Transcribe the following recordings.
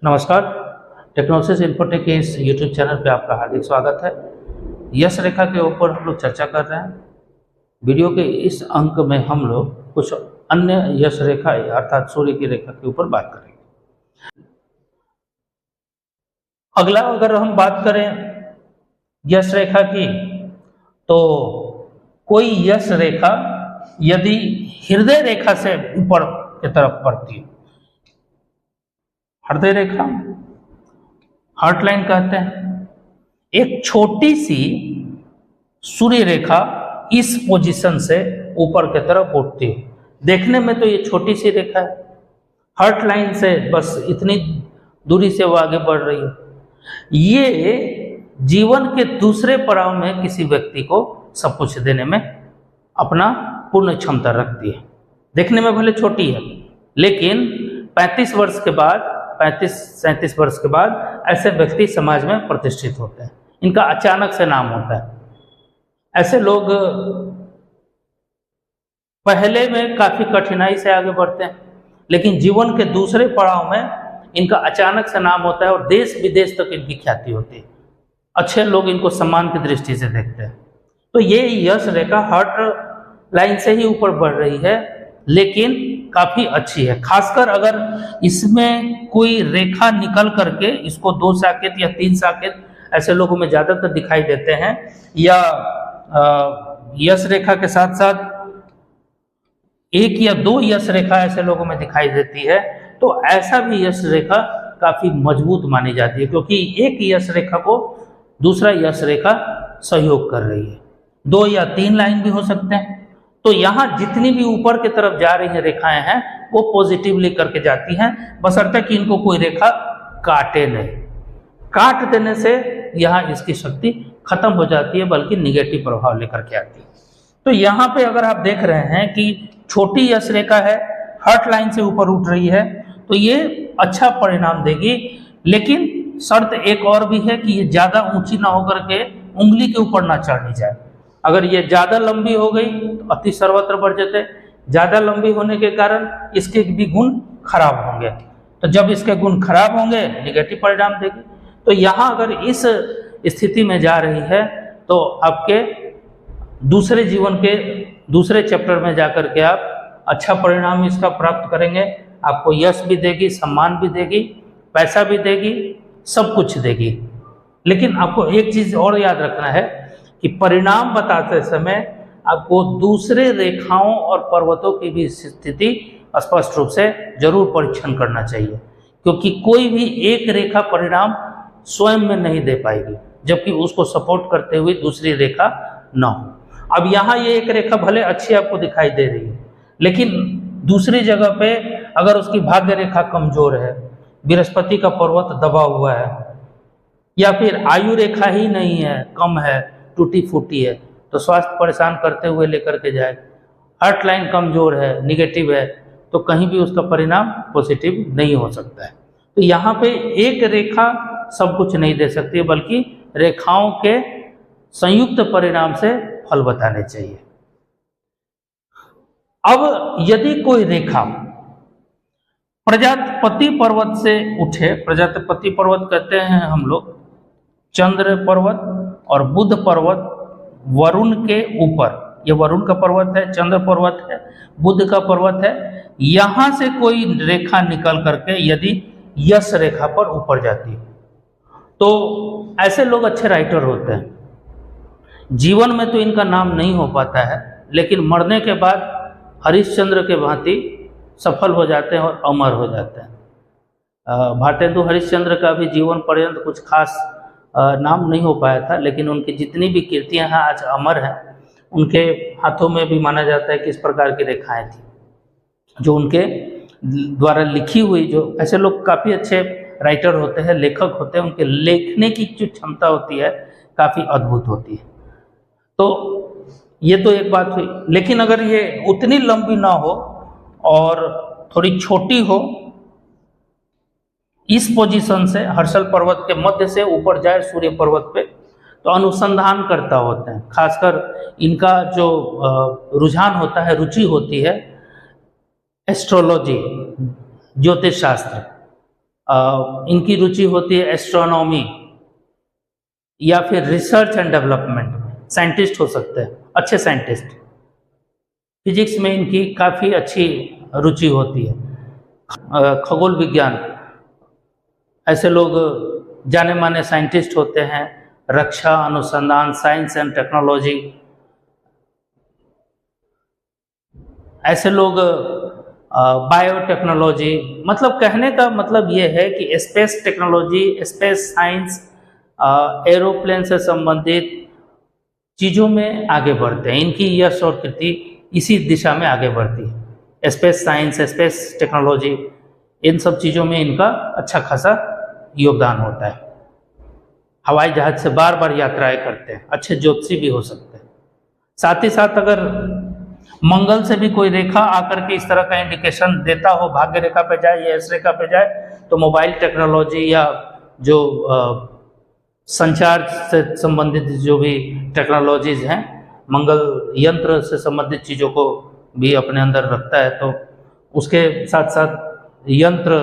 नमस्कार। टेक्नोसिस इन्फोटेक के इस यूट्यूब चैनल पे आपका हार्दिक स्वागत है। यश रेखा के ऊपर हम लोग चर्चा कर रहे हैं। वीडियो के इस अंक में हम लोग कुछ अन्य यश रेखा अर्थात सूर्य की रेखा के ऊपर बात करेंगे। अगला अगर हम बात करें यश रेखा की, तो कोई यश रेखा यदि हृदय रेखा से ऊपर की तरफ बढ़ती है, हृदय रेखा हार्ट लाइन कहते हैं, एक छोटी सी सूर्य रेखा इस पोजीशन से ऊपर की तरफ उठती है। देखने में तो ये छोटी सी रेखा है, हार्ट लाइन से बस इतनी दूरी से वो आगे बढ़ रही है। ये जीवन के दूसरे पड़ाव में किसी व्यक्ति को सब कुछ देने में अपना पूर्ण क्षमता रखती है। देखने में भले छोटी है, लेकिन 35 वर्ष के बाद 35-37 वर्ष के बाद ऐसे व्यक्ति समाज में प्रतिष्ठित होते हैं। इनका अचानक से नाम होता है। ऐसे लोग पहले में काफी कठिनाई से आगे बढ़ते हैं, लेकिन जीवन के दूसरे पड़ाव में इनका अचानक से नाम होता है और देश विदेश तक इनकी ख्याति होती है। अच्छे लोग इनको सम्मान की दृष्टि से देखते हैं। तो ये यश रेखा हार्ट लाइन से ही ऊपर बढ़ रही है, लेकिन काफी अच्छी है। खासकर अगर इसमें कोई रेखा निकल करके इसको 2 साकेत या 3 साकेत ऐसे लोगों में ज्यादातर दिखाई देते हैं, या यश रेखा के साथ साथ 1 या 2 यश रेखा ऐसे लोगों में दिखाई देती है, तो ऐसा भी यश रेखा काफी मजबूत मानी जाती है, क्योंकि एक यश रेखा को दूसरा यश रेखा सहयोग कर रही है। 2 या 3 लाइन भी हो सकते हैं। तो यहाँ जितनी भी ऊपर की तरफ जा रही हैं रेखाएं हैं, वो पॉजिटिवली करके जाती हैं, बशर्ते कि इनको कोई रेखा काटे नहीं। काट देने से यहाँ इसकी शक्ति खत्म हो जाती है, बल्कि निगेटिव प्रभाव लेकर के आती है। तो यहाँ पे अगर आप देख रहे हैं कि छोटी यश रेखा है, हार्ट लाइन से ऊपर उठ रही है, तो ये अच्छा परिणाम देगी। लेकिन शर्त एक और भी है कि ये ज्यादा ऊंची ना होकर के उंगली के ऊपर ना चढ़नी जाए। अगर ये ज्यादा लंबी हो गई तो अति सर्वत्र बढ़ जाते, ज्यादा लंबी होने के कारण इसके भी गुण खराब होंगे। तो जब इसके गुण खराब होंगे, निगेटिव परिणाम देगी। तो यहाँ अगर इस स्थिति में जा रही है, तो आपके दूसरे जीवन के दूसरे चैप्टर में जाकर के आप अच्छा परिणाम इसका प्राप्त करेंगे। आपको यश भी देगी, सम्मान भी देगी, पैसा भी देगी, सब कुछ देगी। लेकिन आपको एक चीज और याद रखना है कि परिणाम बताते समय आपको दूसरे रेखाओं और पर्वतों की भी स्थिति स्पष्ट रूप से जरूर परीक्षण करना चाहिए, क्योंकि कोई भी एक रेखा परिणाम स्वयं में नहीं दे पाएगी, जबकि उसको सपोर्ट करते हुए दूसरी रेखा न हो। अब यहाँ ये एक रेखा भले अच्छी आपको दिखाई दे रही है, लेकिन दूसरी जगह पे अगर उसकी भाग्य रेखा कमजोर है, बृहस्पति का पर्वत दबा हुआ है, या फिर आयु रेखा ही नहीं है, कम है, टूटी फूटी है, तो स्वास्थ्य परेशान करते हुए लेकर के जाए। हार्ट लाइन कमजोर है, निगेटिव है, तो कहीं भी उसका परिणाम पॉजिटिव नहीं हो सकता है। तो यहाँ पे एक रेखा सब कुछ नहीं दे सकती, बल्कि रेखाओं के संयुक्त परिणाम से फल बताने चाहिए। अब यदि कोई रेखा प्रजापति पर्वत से उठे, प्रजापति पर्वत कहते हैं हम लोग चंद्र पर्वत और बुध पर्वत वरुण के ऊपर, ये वरुण का पर्वत है, चंद्र पर्वत है, बुध का पर्वत है, यहां से कोई रेखा निकल करके यदि यश रेखा पर ऊपर जाती है, तो ऐसे लोग अच्छे राइटर होते हैं। जीवन में तो इनका नाम नहीं हो पाता है, लेकिन मरने के बाद हरिश्चंद्र के भांति सफल हो जाते हैं और अमर हो जाते हैं। भारतेंदु हरिश्चंद्र का भी जीवन पर्यंत कुछ खास नाम नहीं हो पाया था, लेकिन उनकी जितनी भी कीर्तियां हैं आज अमर हैं। उनके हाथों में भी माना जाता है कि इस प्रकार की रेखाएं थी जो उनके द्वारा लिखी हुई। जो ऐसे लोग काफ़ी अच्छे राइटर होते हैं, लेखक होते हैं, उनके लिखने की जो क्षमता होती है काफ़ी अद्भुत होती है। तो ये तो एक बात हुई, लेकिन अगर ये उतनी लंबी ना हो और थोड़ी छोटी हो, इस पोजीशन से हर्षल पर्वत के मध्य से ऊपर जाए सूर्य पर्वत पे, तो अनुसंधान करता होते हैं। खासकर इनका जो रुझान होता है, रुचि होती है एस्ट्रोलॉजी, ज्योतिष शास्त्र, इनकी रुचि होती है एस्ट्रोनॉमी या फिर रिसर्च एंड डेवलपमेंट में, साइंटिस्ट हो सकते हैं, अच्छे साइंटिस्ट। फिजिक्स में इनकी काफ़ी अच्छी रुचि होती है। खगोल विज्ञान, ऐसे लोग जाने माने साइंटिस्ट होते हैं। रक्षा अनुसंधान, साइंस एंड टेक्नोलॉजी, ऐसे लोग बायोटेक्नोलॉजी, मतलब कहने का मतलब ये है कि space technology, space science, aeroplane से संबंधित चीज़ों में आगे बढ़ते हैं। इनकी यश और कीर्ति इसी दिशा में आगे बढ़ती है। स्पेस साइंस, स्पेस टेक्नोलॉजी, इन सब चीज़ों में इनका अच्छा खासा योगदान होता है। हवाई जहाज से बार बार यात्राएं करते हैं, अच्छे ज्योतिषी भी हो सकते हैं। साथ ही साथ अगर मंगल से भी कोई रेखा आकर के इस तरह का इंडिकेशन देता हो, भाग्य रेखा पे जाए या यश रेखा पे जाए, तो मोबाइल टेक्नोलॉजी या जो संचार से संबंधित जो भी टेक्नोलॉजीज हैं, मंगल यंत्र से संबंधित चीज़ों को भी अपने अंदर रखता है। तो उसके साथ साथ यंत्र,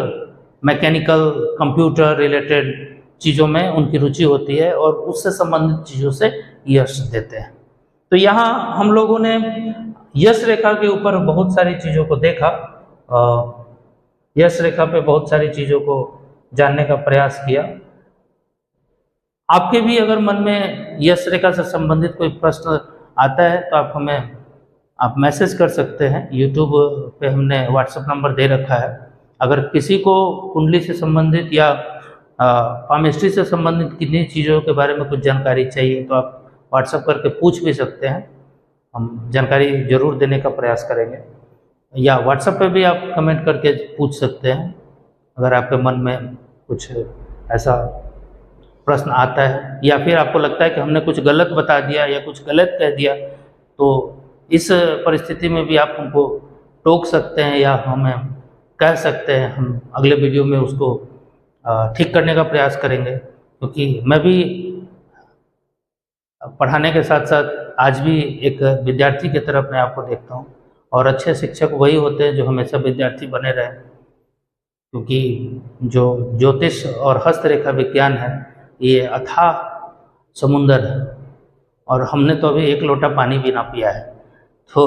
मैकेनिकल, कंप्यूटर रिलेटेड चीज़ों में उनकी रुचि होती है और उससे संबंधित चीज़ों से यश देते हैं। तो यहाँ हम लोगों ने यश रेखा के ऊपर बहुत सारी चीज़ों को देखा, यश रेखा पे बहुत सारी चीज़ों को जानने का प्रयास किया। आपके भी अगर मन में यश रेखा से संबंधित कोई प्रश्न आता है तो आप मैसेज कर सकते हैं। यूट्यूब पे हमने व्हाट्सएप नंबर दे रखा है। अगर किसी को कुंडली से संबंधित या पामिस्ट्री से संबंधित किन्हीं चीज़ों के बारे में कुछ जानकारी चाहिए तो आप व्हाट्सएप करके पूछ भी सकते हैं, हम जानकारी जरूर देने का प्रयास करेंगे। या व्हाट्सएप पे भी आप कमेंट करके पूछ सकते हैं अगर आपके मन में कुछ ऐसा प्रश्न आता है या फिर आपको लगता है कि हमने कुछ गलत बता दिया या कुछ गलत कह दिया, तो इस परिस्थिति में भी आप हमको टोक सकते हैं या हमें कह सकते हैं। हम अगले वीडियो में उसको ठीक करने का प्रयास करेंगे, क्योंकि मैं भी पढ़ाने के साथ साथ आज भी एक विद्यार्थी की तरह अपने आप को देखता हूँ। और अच्छे शिक्षक वही होते हैं जो हमेशा विद्यार्थी बने रहें, क्योंकि जो ज्योतिष और हस्तरेखा विज्ञान है ये अथाह समुंदर है और हमने तो अभी एक लोटा पानी भी ना पिया है। तो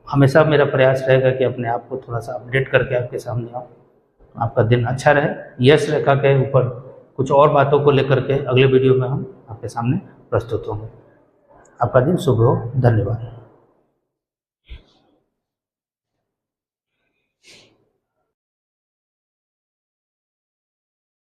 हमेशा मेरा प्रयास रहेगा कि अपने आप को थोड़ा सा अपडेट करके आपके सामने आऊँ। आपका दिन अच्छा रहे। यश रेखा के ऊपर कुछ और बातों को लेकर के अगले वीडियो में हम आपके सामने प्रस्तुत होंगे। आपका दिन शुभ हो। धन्यवाद।